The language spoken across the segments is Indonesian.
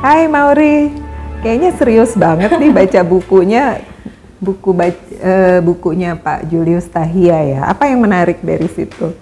Hai Mauri, kayaknya serius banget nih baca bukunya, bukunya Pak Julius Tahia ya. Apa yang menarik dari situ?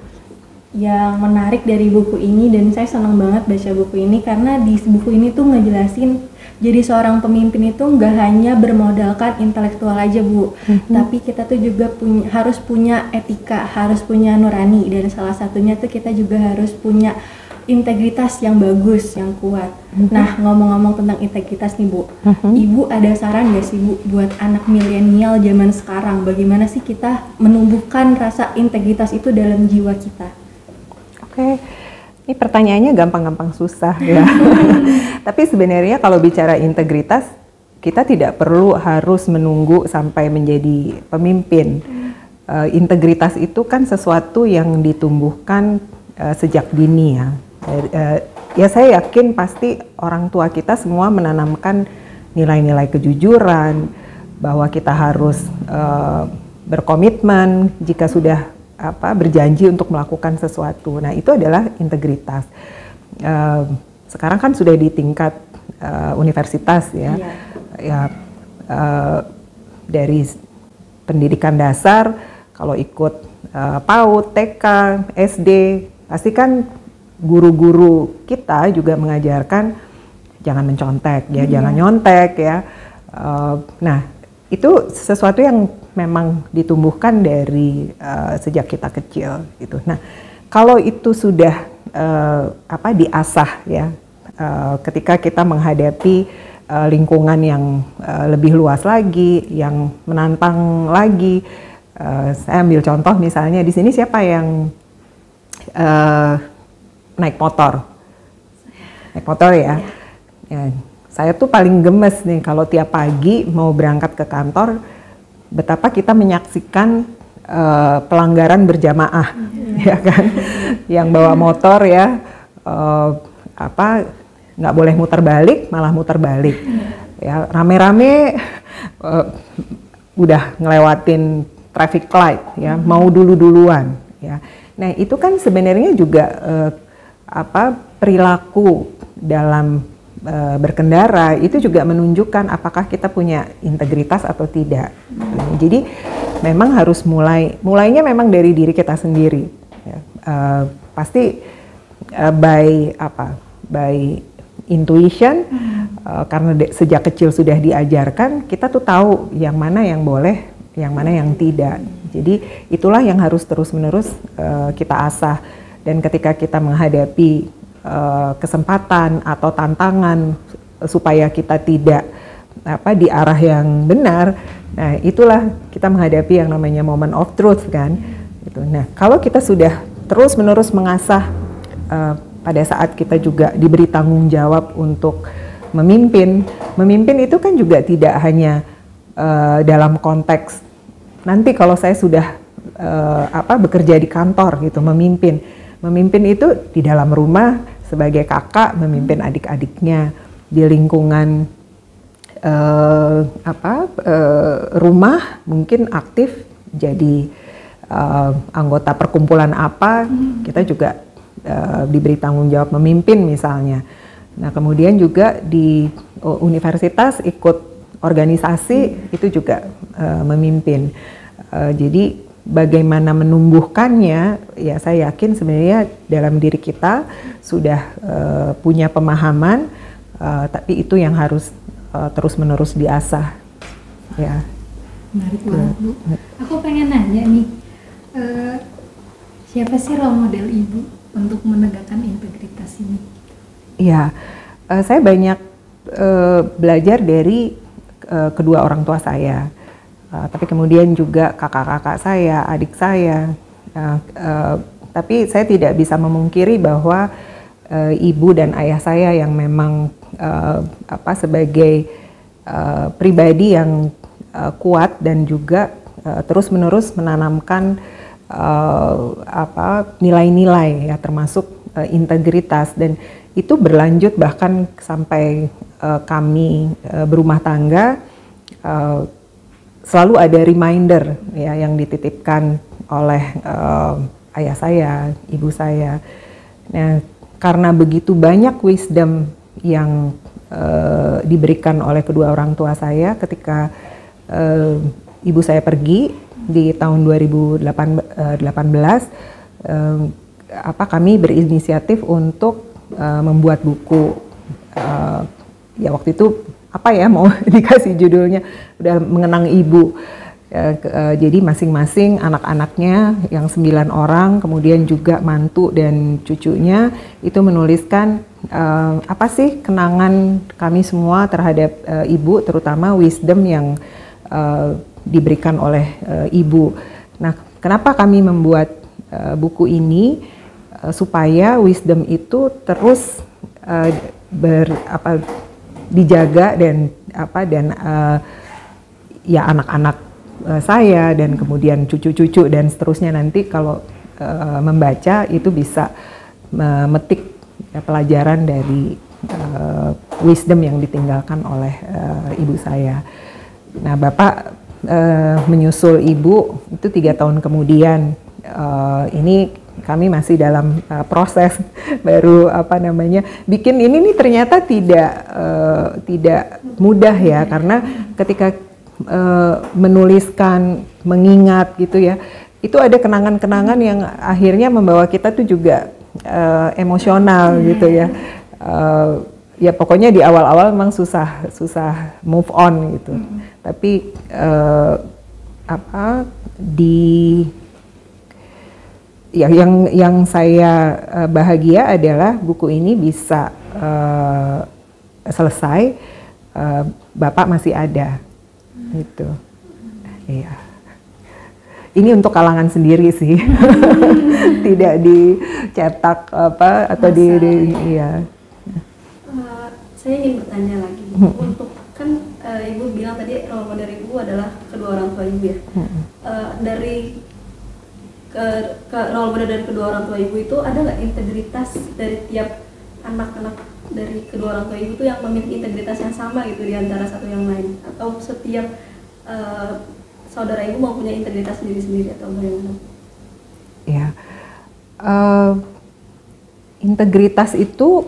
Yang menarik dari buku ini, dan saya senang banget baca buku ini karena di buku ini tuh ngejelasin jadi seorang pemimpin itu nggak hanya bermodalkan intelektual aja Bu, tapi kita tuh juga harus punya etika, harus punya nurani, dan salah satunya tuh kita juga harus punya integritas yang bagus, yang kuat. Nah, ngomong-ngomong tentang integritas nih Bu, Ibu ada saran gak sih Bu buat anak milenial zaman sekarang? Bagaimana sih kita menumbuhkan rasa integritas itu dalam jiwa kita? Oke, ini pertanyaannya gampang-gampang susah ya. Tapi sebenarnya kalau bicara integritas, kita tidak perlu harus menunggu sampai menjadi pemimpin. Integritas itu kan sesuatu yang ditumbuhkan sejak dini ya. Ya saya yakin pasti orang tua kita semua menanamkan nilai-nilai kejujuran, bahwa kita harus berkomitmen jika sudah berjanji untuk melakukan sesuatu. Nah itu adalah integritas. Sekarang kan sudah di tingkat universitas ya, dari pendidikan dasar, kalau ikut PAUD, TK, SD, pasti kan guru-guru kita juga mengajarkan jangan mencontek ya, jangan nyontek ya. Nah itu sesuatu yang memang ditumbuhkan dari sejak kita kecil gitu. Nah kalau itu sudah diasah ya, ketika kita menghadapi lingkungan yang lebih luas lagi, yang menantang lagi. Saya ambil contoh misalnya di sini siapa yang naik motor ya. Ya, saya tuh paling gemes nih kalau tiap pagi mau berangkat ke kantor, betapa kita menyaksikan pelanggaran berjamaah, ya kan, yang bawa motor ya, nggak boleh muter balik, malah muter balik, ya rame-rame, udah ngelewatin traffic light, ya mau duluan, ya. Nah itu kan sebenarnya juga perilaku dalam berkendara itu juga menunjukkan apakah kita punya integritas atau tidak. Jadi memang harus mulainya memang dari diri kita sendiri. Ya. Pasti by intuition, karena sejak kecil sudah diajarkan, kita tuh tahu yang mana yang boleh, yang mana yang tidak. Jadi itulah yang harus terus-menerus kita asah. Dan ketika kita menghadapi kesempatan atau tantangan supaya kita tidak di arah yang benar, nah itulah kita menghadapi yang namanya moment of truth kan. Gitu. Nah kalau kita sudah terus-menerus mengasah, pada saat kita juga diberi tanggung jawab untuk memimpin itu kan juga tidak hanya dalam konteks nanti kalau saya sudah bekerja di kantor gitu, memimpin itu di dalam rumah sebagai kakak memimpin adik-adiknya, di lingkungan rumah mungkin aktif jadi anggota perkumpulan kita juga diberi tanggung jawab memimpin misalnya. Nah kemudian juga di universitas ikut organisasi itu juga memimpin. Jadi bagaimana menumbuhkannya, ya saya yakin sebenarnya dalam diri kita sudah punya pemahaman, tapi itu yang harus terus-menerus diasah. Ya. Menarik banget Bu. Aku pengen nanya nih, siapa sih role model Ibu untuk menegakkan integritas ini? Ya, saya banyak belajar dari kedua orang tua saya. Tapi kemudian juga kakak-kakak saya, adik saya. Tapi saya tidak bisa memungkiri bahwa ibu dan ayah saya yang memang sebagai pribadi yang kuat dan juga terus-menerus menanamkan nilai-nilai ya, termasuk integritas, dan itu berlanjut bahkan sampai kami berumah tangga. Selalu ada reminder ya yang dititipkan oleh ayah saya, ibu saya. Nah, karena begitu banyak wisdom yang diberikan oleh kedua orang tua saya ketika ibu saya pergi di tahun 2018. Kami berinisiatif untuk membuat buku. Ya waktu itu apa ya mau dikasih judulnya, udah mengenang ibu. Jadi masing-masing anak-anaknya yang 9 orang, kemudian juga mantu dan cucunya itu menuliskan apa sih kenangan kami semua terhadap ibu, terutama wisdom yang diberikan oleh ibu. Nah, kenapa kami membuat buku ini? Supaya wisdom itu terus dijaga dan ya anak-anak saya dan kemudian cucu-cucu dan seterusnya nanti kalau membaca itu bisa memetik pelajaran dari wisdom yang ditinggalkan oleh ibu saya. Nah, Bapak menyusul ibu itu 3 tahun kemudian. Ini kami masih dalam proses baru bikin ini nih ternyata tidak mudah ya, karena ketika menuliskan, mengingat gitu ya, itu ada kenangan-kenangan yang akhirnya membawa kita tuh juga emosional gitu ya. Ya pokoknya di awal-awal memang susah move on gitu. Tapi yang saya bahagia adalah buku ini bisa selesai, Bapak masih ada, gitu. Iya. Ini untuk kalangan sendiri sih, tidak dicetak atau iya. Saya ingin bertanya lagi, untuk kan Ibu bilang tadi role model Ibu adalah kedua orang tua Ibu ya. Dari role model dari kedua orang tua Ibu itu ada nggak integritas dari tiap anak-anak dari kedua orang tua Ibu itu yang memiliki integritas yang sama gitu di antara satu yang lain, atau setiap saudara Ibu mempunyai integritas sendiri-sendiri atau bagaimana? Ya, integritas itu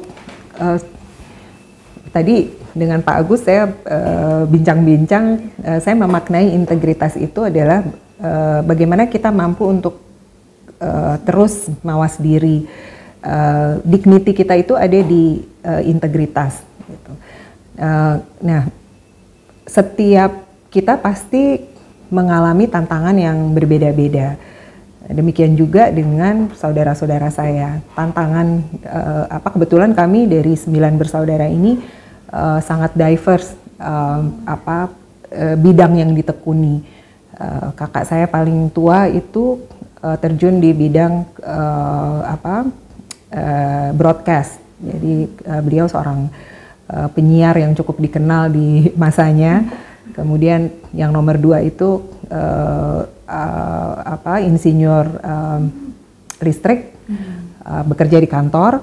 tadi dengan Pak Agus saya bincang-bincang, saya memaknai integritas itu adalah bagaimana kita mampu untuk terus mawas diri. Dignity kita itu ada di integritas. Gitu. Nah, setiap kita pasti mengalami tantangan yang berbeda-beda. Demikian juga dengan saudara-saudara saya. Tantangan kebetulan kami dari 9 bersaudara ini sangat diverse bidang yang ditekuni. Kakak saya paling tua itu terjun di bidang broadcast. Jadi beliau seorang penyiar yang cukup dikenal di masanya. Kemudian yang nomor 2 itu insinyur listrik, bekerja di kantor.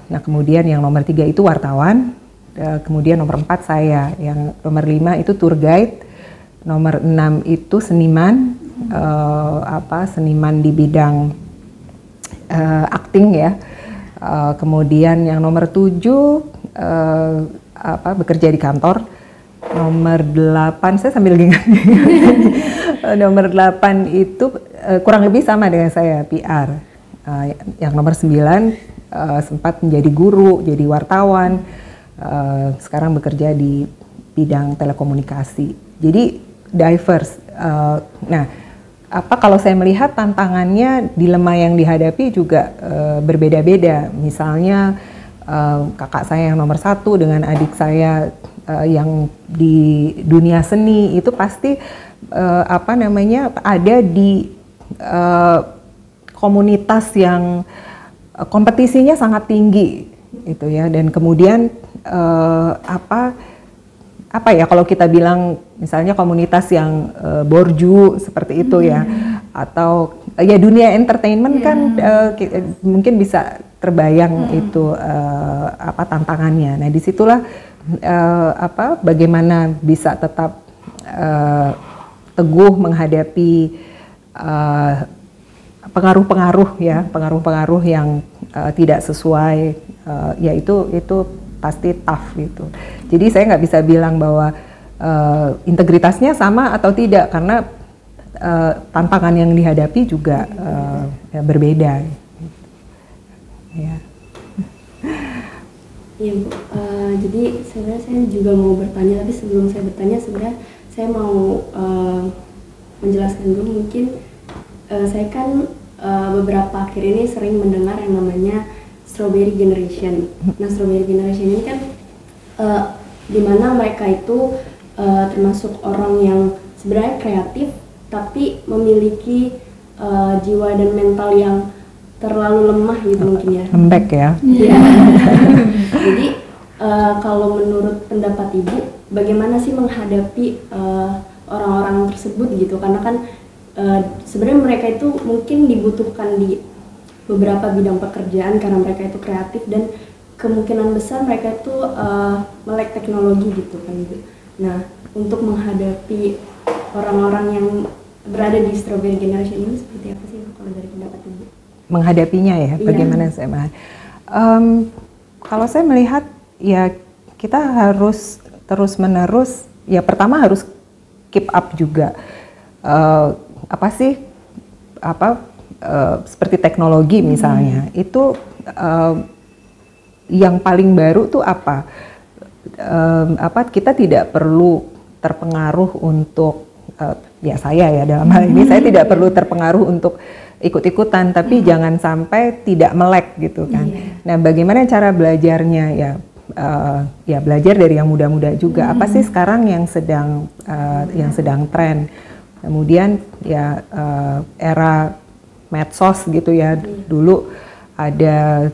Nah kemudian yang nomor 3 itu wartawan. Kemudian nomor 4 saya, yang nomor 5 itu tour guide, nomor 6 itu seniman, seniman di bidang acting ya. Kemudian yang nomor 7 bekerja di kantor. Nomor 8, saya sambil ingat. Nomor 8 itu kurang lebih sama dengan saya, PR. Yang nomor 9 sempat menjadi guru, jadi wartawan. Sekarang bekerja di bidang telekomunikasi. Jadi diverse. Nah, kalau saya melihat tantangannya, dilema yang dihadapi juga berbeda-beda. Misalnya kakak saya yang nomor 1 dengan adik saya yang di dunia seni itu pasti ada di komunitas yang kompetisinya sangat tinggi itu ya, dan kemudian kalau kita bilang misalnya komunitas yang borju seperti itu ya, atau ya dunia entertainment kan mungkin bisa terbayang itu tantangannya. Nah disitulah bagaimana bisa tetap teguh menghadapi pengaruh-pengaruh yang tidak sesuai, itu pasti tough gitu. Jadi saya nggak bisa bilang bahwa integritasnya sama atau tidak, karena tantangan yang dihadapi juga ya berbeda. Ya. Iya Bu, jadi sebenarnya saya juga mau bertanya, tapi sebelum saya bertanya sebenarnya saya mau menjelaskan dulu. Mungkin saya kan beberapa akhir ini sering mendengar yang namanya Strawberry Generation. Nah, Strawberry Generation ini kan dimana mereka itu termasuk orang yang sebenarnya kreatif tapi memiliki jiwa dan mental yang terlalu lemah gitu mungkin ya. Lembek ya. Iya. Jadi kalau menurut pendapat Ibu, bagaimana sih menghadapi orang-orang tersebut gitu? Karena kan sebenarnya mereka itu mungkin dibutuhkan di beberapa bidang pekerjaan karena mereka itu kreatif dan kemungkinan besar mereka itu melek teknologi gitu kan Ibu. Nah, untuk menghadapi orang-orang yang berada di Strawberry Generation ini seperti apa sih kalau dari pendapat Ibu? Menghadapinya ya, bagaimana saya kalau saya melihat ya kita harus terus menerus, ya pertama harus keep up juga, seperti teknologi misalnya, itu yang paling baru tuh kita tidak perlu terpengaruh untuk ya saya ya dalam hal ini saya tidak perlu terpengaruh untuk ikut-ikutan, tapi jangan sampai tidak melek gitu kan. Nah, bagaimana cara belajarnya ya belajar dari yang muda-muda juga. Apa sih sekarang yang sedang tren? Kemudian ya era medsos gitu ya. Dulu ada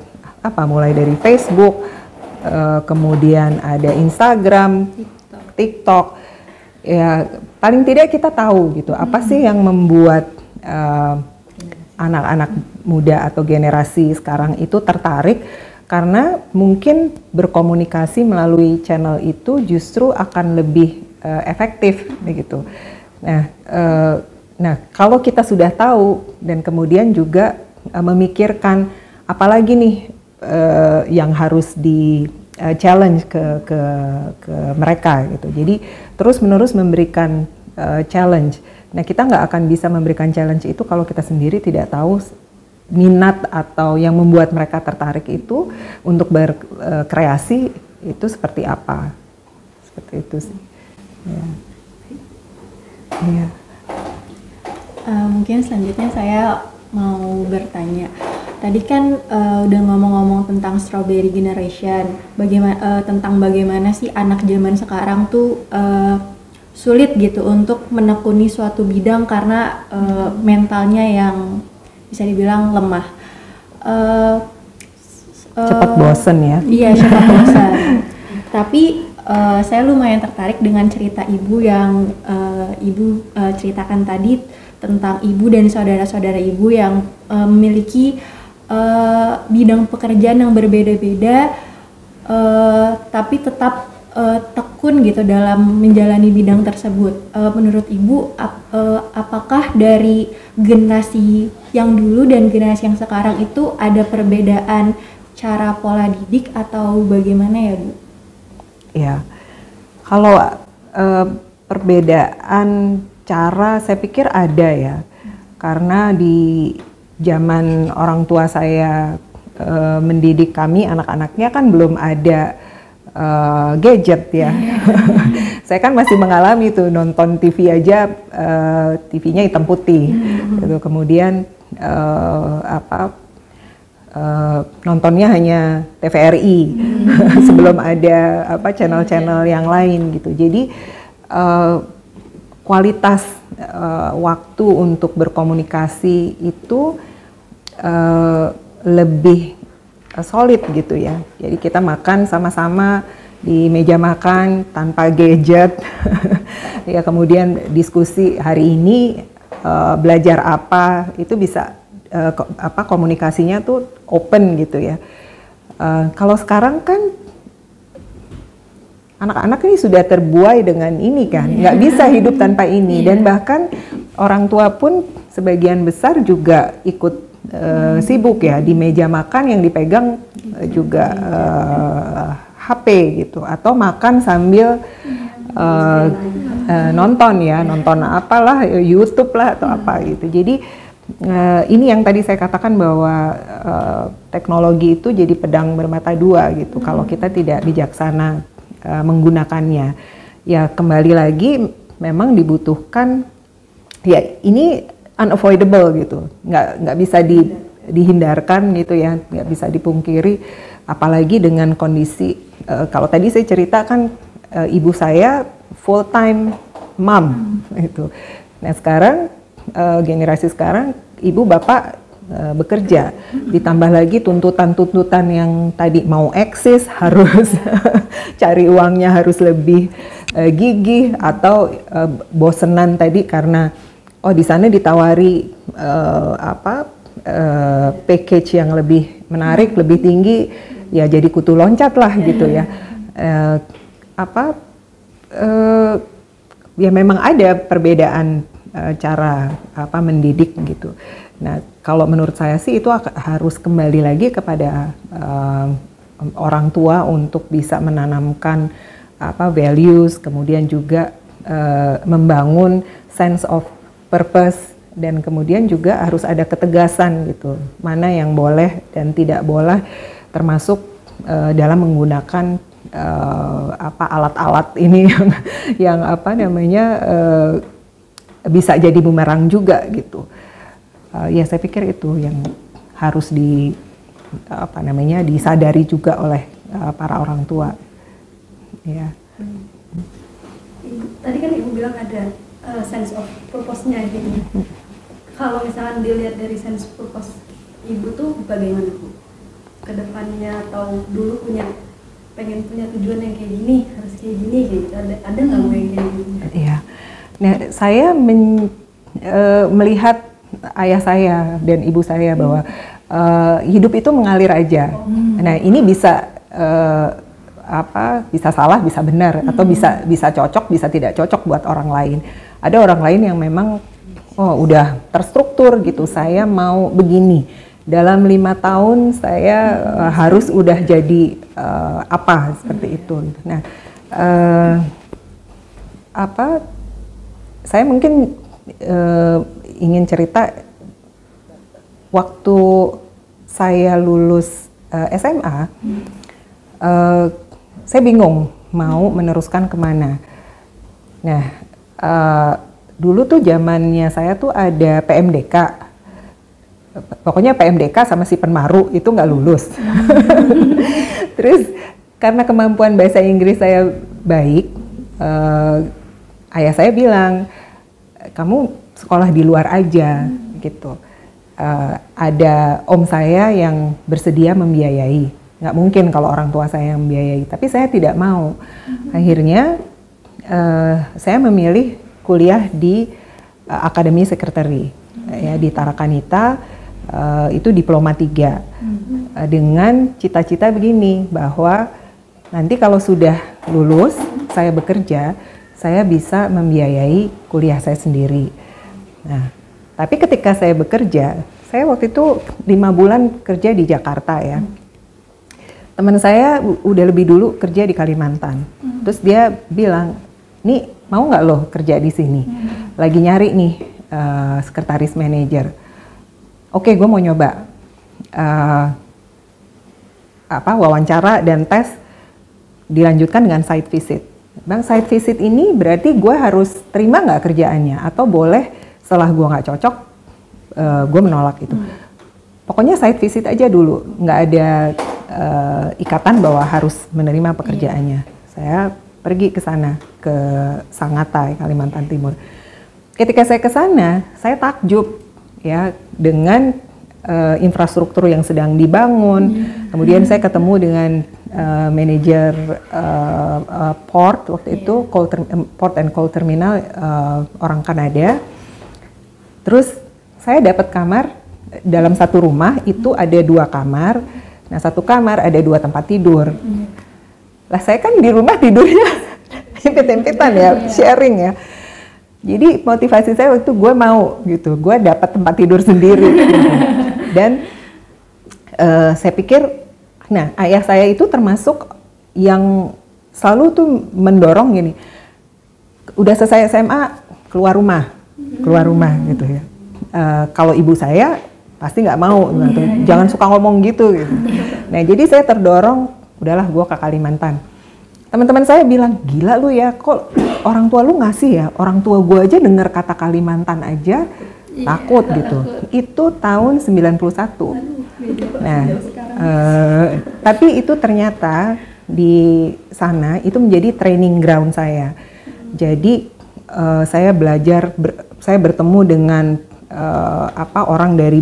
mulai dari Facebook, kemudian ada Instagram, TikTok. Ya paling tidak kita tahu gitu. Apa sih yang membuat anak-anak muda atau generasi sekarang itu tertarik, karena mungkin berkomunikasi melalui channel itu justru akan lebih efektif begitu. Nah, kalau kita sudah tahu dan kemudian juga memikirkan apalagi nih yang harus di challenge ke mereka gitu. Jadi terus-menerus memberikan challenge. Nah, kita nggak akan bisa memberikan challenge itu kalau kita sendiri tidak tahu minat atau yang membuat mereka tertarik itu untuk berkreasi itu seperti apa. Seperti itu sih. Ya. Ya. Mungkin selanjutnya saya mau bertanya. Tadi kan udah ngomong-ngomong tentang Strawberry Generation, tentang bagaimana sih anak zaman sekarang tuh sulit gitu untuk menekuni suatu bidang karena mentalnya yang bisa dibilang lemah. Cepat bosen ya? Iya, cepat bosen. Tapi saya lumayan tertarik dengan cerita Ibu yang Ibu ceritakan tadi tentang Ibu dan saudara-saudara Ibu yang memiliki bidang pekerjaan yang berbeda-beda, tapi tetap tekun gitu dalam menjalani bidang tersebut. Menurut Ibu, apakah dari generasi yang dulu dan generasi yang sekarang itu ada perbedaan cara pola didik atau bagaimana ya Bu? Ya, kalau perbedaan cara saya pikir ada ya, karena di zaman orang tua saya mendidik kami anak-anaknya kan belum ada gadget ya. Saya kan masih mengalami tuh nonton TV aja, TV-nya hitam putih gitu. Kemudian nontonnya hanya TVRI sebelum ada channel-channel yang lain gitu. Jadi kualitas waktu untuk berkomunikasi itu lebih solid gitu ya. Jadi kita makan sama-sama di meja makan tanpa gadget. Ya, kemudian diskusi hari ini belajar apa, itu bisa komunikasinya tuh open gitu ya. Kalau sekarang kan anak-anak ini sudah terbuai dengan ini kan, nggak bisa hidup tanpa ini, dan bahkan orang tua pun sebagian besar juga ikut sibuk ya, di meja makan yang dipegang juga HP gitu, atau makan sambil nonton apalah, YouTube lah atau apa gitu. Jadi ini yang tadi saya katakan bahwa teknologi itu jadi pedang bermata dua gitu. Kalau kita tidak bijaksana menggunakannya, ya kembali lagi memang dibutuhkan, ya ini unavoidable gitu, nggak bisa dihindarkan gitu ya, nggak bisa dipungkiri, apalagi dengan kondisi kalau tadi saya ceritakan ibu saya full time mom itu. Nah sekarang generasi sekarang ibu bapak bekerja, ditambah lagi tuntutan-tuntutan yang tadi mau eksis harus cari uangnya harus lebih gigih, atau bosenan tadi karena di sana ditawari package yang lebih menarik, lebih tinggi, ya jadi kutu loncat lah gitu ya. Ya memang ada perbedaan cara mendidik gitu. Nah kalau menurut saya sih itu harus kembali lagi kepada orang tua untuk bisa menanamkan values, kemudian juga membangun sense of purpose, dan kemudian juga harus ada ketegasan gitu, mana yang boleh dan tidak boleh, termasuk dalam menggunakan alat-alat ini yang bisa jadi bumerang juga gitu. Ya saya pikir itu yang harus disadari juga oleh para orang tua. Ya. Tadi kan Ibu bilang ada sense of purpose-nya gitu. Kalau misalnya dilihat dari sense purpose Ibu tuh bagaimana Bu? Kedepannya atau dulu pengen punya tujuan yang kayak gini, harus kayak gini gitu. Ada nggak Bu yang kayak gitu? Iya. Nah saya melihat ayah saya dan ibu saya bahwa hidup itu mengalir aja. Nah ini bisa bisa salah, bisa benar, atau bisa cocok, bisa tidak cocok buat orang lain. Ada orang lain yang memang udah terstruktur gitu, saya mau begini, dalam 5 tahun saya harus udah jadi seperti itu. Nah saya mungkin ingin cerita waktu saya lulus SMA, saya bingung mau meneruskan kemana. Nah dulu tuh zamannya saya tuh ada PMDK, pokoknya PMDK sama si Penmaru itu nggak lulus. Terus karena kemampuan bahasa Inggris saya baik, ayah saya bilang, kamu sekolah di luar aja gitu. Ada om saya yang bersedia membiayai. Nggak mungkin kalau orang tua saya yang membiayai, tapi saya tidak mau. Akhirnya saya memilih kuliah di Akademi Sekretari ya, di Tarakanita, itu diploma 3, dengan cita-cita begini, bahwa nanti kalau sudah lulus saya bekerja, saya bisa membiayai kuliah saya sendiri. Nah, tapi ketika saya bekerja, saya waktu itu 5 bulan kerja di Jakarta ya. Teman saya udah lebih dulu kerja di Kalimantan. Terus dia bilang, nih mau nggak lo kerja di sini? Lagi nyari nih sekretaris manajer. Oke, gue mau nyoba. Wawancara dan tes dilanjutkan dengan site visit. Bang, site visit ini berarti gue harus terima nggak kerjaannya, atau boleh setelah gue nggak cocok gue menolak itu. Pokoknya site visit aja dulu, nggak ada ikatan bahwa harus menerima pekerjaannya. Saya pergi ke sana, ke Sangatta, Kalimantan Timur. Ketika saya ke sana, saya takjub ya dengan infrastruktur yang sedang dibangun. Kemudian saya ketemu dengan manajer port waktu itu, port and coal terminal, orang Kanada. Terus saya dapat kamar dalam satu rumah, itu ada 2 kamar. Nah, satu kamar ada 2 tempat tidur. Lah saya kan di rumah tidurnya empet-empetan ya, sharing ya. Jadi motivasi saya waktu itu gue mau gitu, gue dapat tempat tidur sendiri. Gitu. Dan saya pikir, nah ayah saya itu termasuk yang selalu tuh mendorong gini, udah selesai SMA keluar rumah gitu ya. Kalau ibu saya pasti nggak mau, gitu. Jangan suka ngomong gitu. Nah jadi saya terdorong, udahlah gue ke Kalimantan. Teman-teman saya bilang, gila lu ya, kok orang tua lu ngasih ya, orang tua gue aja denger kata Kalimantan aja takut gitu. Itu tahun 91. Nah, tapi itu ternyata di sana itu menjadi training ground saya. Jadi saya belajar, saya bertemu dengan orang dari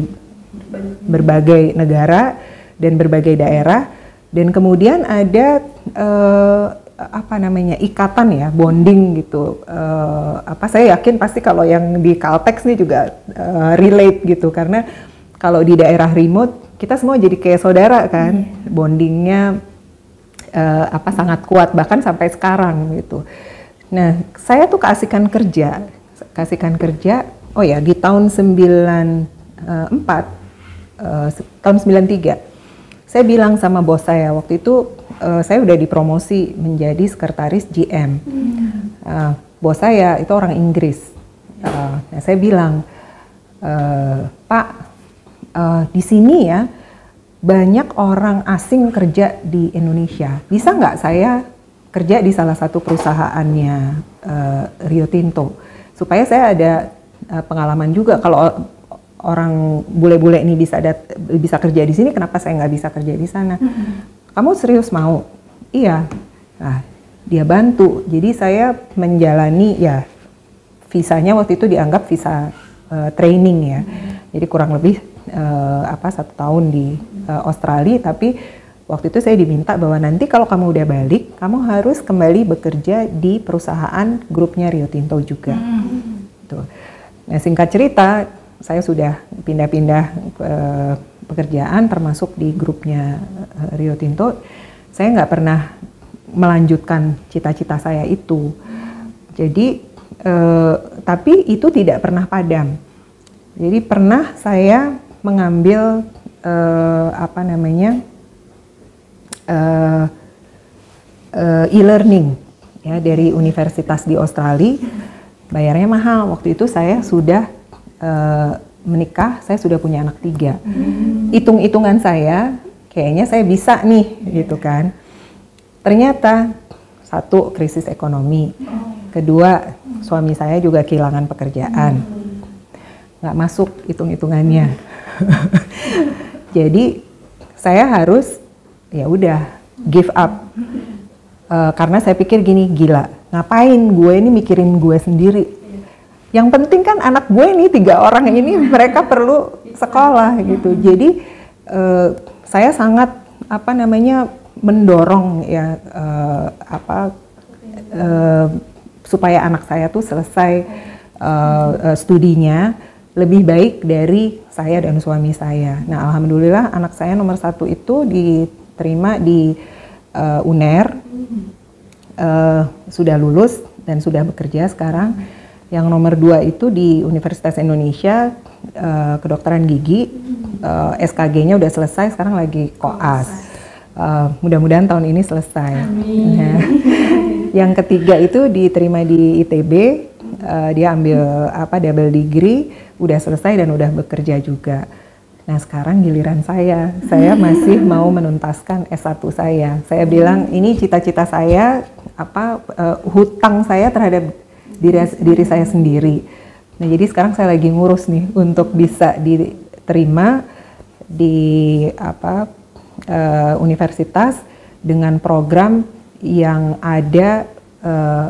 berbagai negara dan berbagai daerah, dan kemudian ada ikatan ya, bonding gitu. Saya yakin pasti kalau yang di Caltex nih juga relate gitu, karena kalau di daerah remote kita semua jadi kayak saudara kan, bondingnya sangat kuat bahkan sampai sekarang gitu. Nah, saya tuh kasihkan kerja. Oh ya, di tahun tahun 93 saya bilang sama bos saya, waktu itu saya udah dipromosi menjadi sekretaris GM. Bos saya itu orang Inggris. Nah, saya bilang, Pak, di sini ya banyak orang asing kerja di Indonesia. Bisa nggak saya kerja di salah satu perusahaannya Rio Tinto, supaya saya ada pengalaman juga. Kalau orang bule-bule ini bisa kerja di sini, kenapa saya nggak bisa kerja di sana? Kamu serius mau? Iya. Nah, dia bantu. Jadi saya menjalani, ya visanya waktu itu dianggap visa training ya. Jadi kurang lebih 1 tahun di Australia, tapi waktu itu saya diminta bahwa nanti kalau kamu udah balik, kamu harus kembali bekerja di perusahaan grupnya Rio Tinto juga. Tuh. Nah, singkat cerita, saya sudah pindah-pindah pekerjaan termasuk di grupnya Rio Tinto. Saya nggak pernah melanjutkan cita-cita saya itu. Jadi, tapi itu tidak pernah padam. Jadi pernah saya mengambil e-learning ya dari universitas di Australia. Bayarnya mahal. Waktu itu saya sudah menikah, saya sudah punya anak 3. Hitung-hitungan saya, kayaknya saya bisa nih, gitu kan. Ternyata, 1, krisis ekonomi. Kedua, suami saya juga kehilangan pekerjaan. Nggak masuk hitung-hitungannya. Jadi, saya harus, ya udah, give up. Karena saya pikir gini, gila, ngapain gue ini mikirin gue sendiri. Yang penting kan anak gue ini 3 orang ini mereka perlu sekolah gitu. Jadi saya sangat mendorong ya supaya anak saya tuh selesai studinya lebih baik dari saya dan suami saya. Nah, alhamdulillah anak saya nomor 1 itu diterima di UNER, sudah lulus dan sudah bekerja sekarang. Yang nomor 2 itu di Universitas Indonesia, kedokteran gigi, SKG-nya udah selesai, sekarang lagi koas. Mudah-mudahan tahun ini selesai. Nah, yang ketiga itu diterima di ITB, dia ambil double degree, udah selesai dan udah bekerja juga. Nah, sekarang giliran saya masih mau menuntaskan S1 saya. Saya bilang ini cita-cita saya, hutang saya terhadap diri saya sendiri. Nah, jadi sekarang saya lagi ngurus nih untuk bisa diterima di universitas dengan program yang ada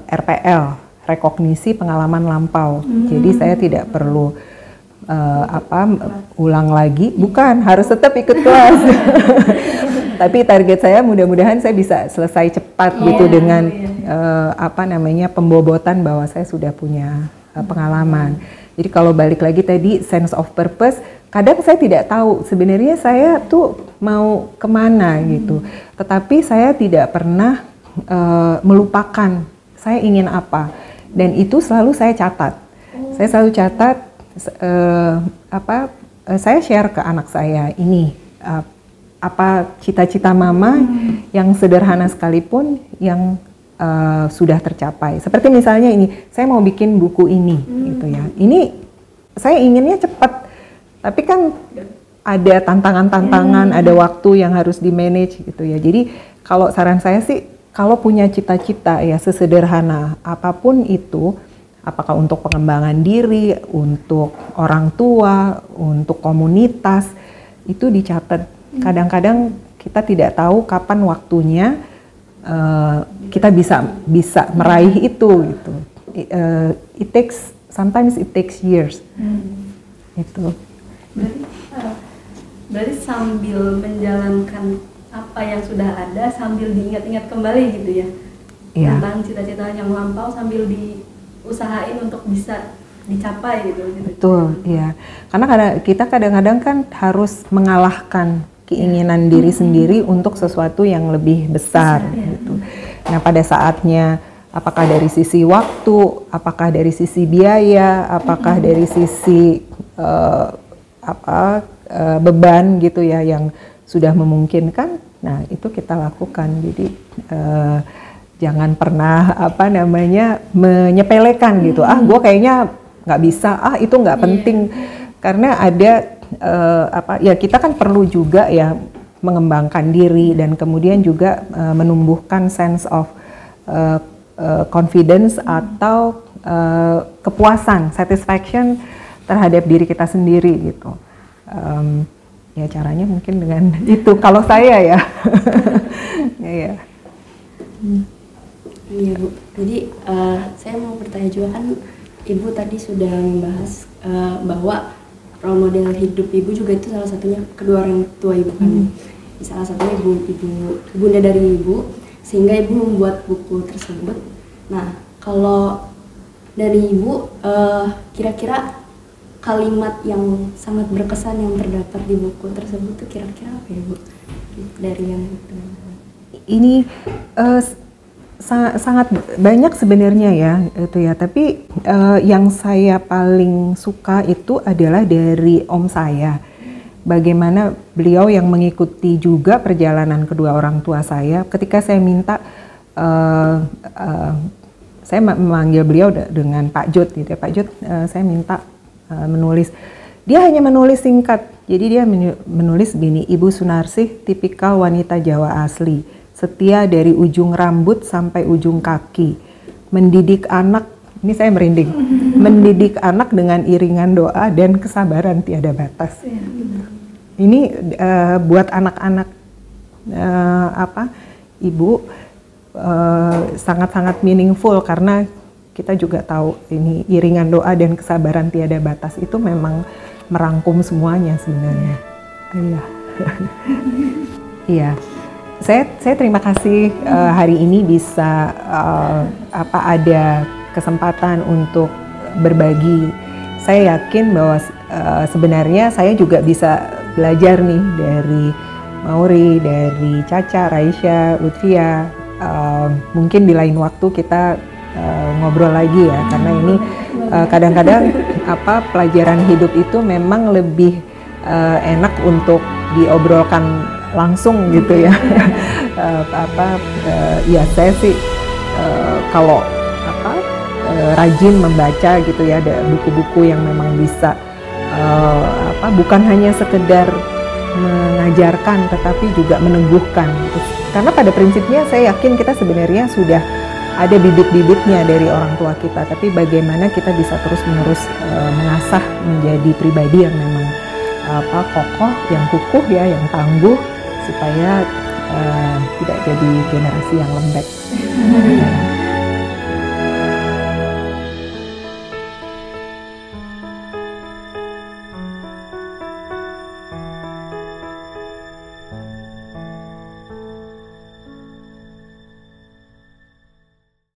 RPL, rekognisi pengalaman lampau. Jadi saya tidak perlu ulang lagi, bukan, harus tetap ikut kelas. Tapi target saya mudah-mudahan saya bisa selesai cepat gitu dengan pembobotan bahwa saya sudah punya pengalaman. Jadi kalau balik lagi tadi sense of purpose, kadang saya tidak tahu sebenarnya saya tuh mau kemana gitu. Tetapi saya tidak pernah melupakan saya ingin apa, dan itu selalu saya catat. Saya selalu catat. Saya share ke anak saya ini apa cita-cita mama yang sederhana sekalipun yang sudah tercapai. Seperti misalnya ini, saya mau bikin buku ini, gitu ya. Ini saya inginnya cepat, tapi kan ada tantangan-tantangan, ada waktu yang harus di manage, gitu ya. Jadi kalau saran saya sih, kalau punya cita-cita ya sesederhana apapun itu, apakah untuk pengembangan diri, untuk orang tua, untuk komunitas, itu dicatat. Kadang-kadang kita tidak tahu kapan waktunya kita bisa meraih itu gitu. Sometimes it takes years. Itu. Berarti sambil menjalankan apa yang sudah ada, sambil diingat-ingat kembali gitu ya, tentang cita-cita yang lampau, sambil diusahain untuk bisa dicapai gitu. Betul, iya. Karena kita kadang-kadang kan harus mengalahkan keinginan diri sendiri untuk sesuatu yang lebih besar gitu. Nah, pada saatnya apakah dari sisi waktu, apakah dari sisi biaya, apakah dari sisi beban gitu ya yang sudah memungkinkan, nah itu kita lakukan. Jadi jangan pernah menyepelekan gitu. Gue kayaknya nggak bisa, itu nggak penting. Karena ada ya kita kan perlu juga ya mengembangkan diri dan kemudian juga menumbuhkan sense of confidence atau kepuasan, satisfaction terhadap diri kita sendiri gitu. Ya caranya mungkin dengan itu kalau saya ya. Iya. Iya Bu, jadi saya mau bertanya juga, kan Ibu tadi sudah membahas bahwa role model hidup Ibu juga itu salah satunya kedua orang tua Ibu kan. Salah satunya ibunda dari Ibu, sehingga Ibu membuat buku tersebut. Nah, kalau dari Ibu, kira-kira kalimat yang sangat berkesan yang terdapat di buku tersebut itu kira-kira apa ya Bu? Dari yang ini sangat banyak sebenarnya ya itu ya, tapi yang saya paling suka itu adalah dari om saya. Bagaimana beliau yang mengikuti juga perjalanan kedua orang tua saya. Ketika saya minta, saya memanggil beliau dengan Pak Jod gitu ya. Pak Jod, saya minta menulis. Dia hanya menulis singkat. Jadi dia menulis begini, Ibu Sunarsih tipikal wanita Jawa asli, setia dari ujung rambut sampai ujung kaki, mendidik anak, ini saya merinding, mendidik anak dengan iringan doa dan kesabaran tiada batas. Ini buat anak-anak Ibu sangat-sangat meaningful, karena kita juga tahu ini iringan doa dan kesabaran tiada batas itu memang merangkum semuanya sebenarnya. Iya. Iya. Saya terima kasih hari ini bisa ada kesempatan untuk berbagi. Saya yakin bahwa sebenarnya saya juga bisa belajar nih dari Mauri, dari Caca, Raisya, Lutfia. Mungkin di lain waktu kita ngobrol lagi ya, karena ini kadang-kadang pelajaran hidup itu memang lebih enak untuk diobrolkan langsung gitu ya. Ya saya sih kalau rajin membaca gitu ya, ada buku-buku yang memang bisa bukan hanya sekedar mengajarkan tetapi juga meneguhkan gitu. Karena pada prinsipnya saya yakin kita sebenarnya sudah ada bibit-bibitnya dari orang tua kita, tapi bagaimana kita bisa terus-menerus mengasah menjadi pribadi yang memang kokoh, yang kukuh ya, yang tangguh, supaya tidak jadi generasi yang lembek.